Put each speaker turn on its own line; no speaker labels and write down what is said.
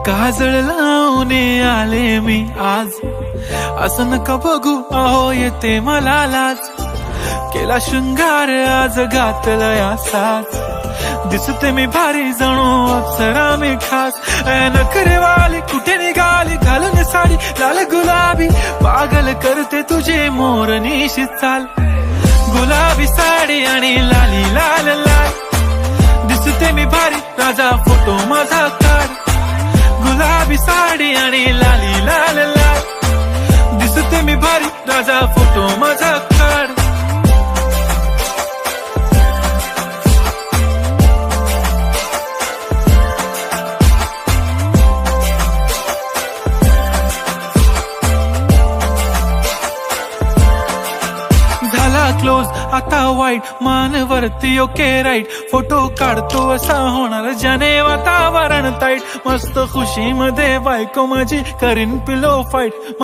काजळ लावून आले मी आज, असं नका बघू अहो येते मला लाज. केला शृंगार आज घातला या साज, दिसते मी भारी जणू अप्सरा मी खास. नखरेवाली कुठे निघाली घालून साडी लाल गुलाबी, पागल करते तुझे मोरनीशी चाल. गुलाबी साडी आणि लाली लाल लाल, दिसते मी भारी राजा फोटो माझा काढ. गुलाबी साडी आणि लाली लाल लाल, दिसते मी भारी राजा फोटो माझा काढ. झाला क्लोज आता वाईट, मानवरती ओके राईट. फोटो काढतो असा होणार ज्याने वातावरण ताईट. मस्त खुशी मध्ये बायको माझी करीन पिलो फाईट.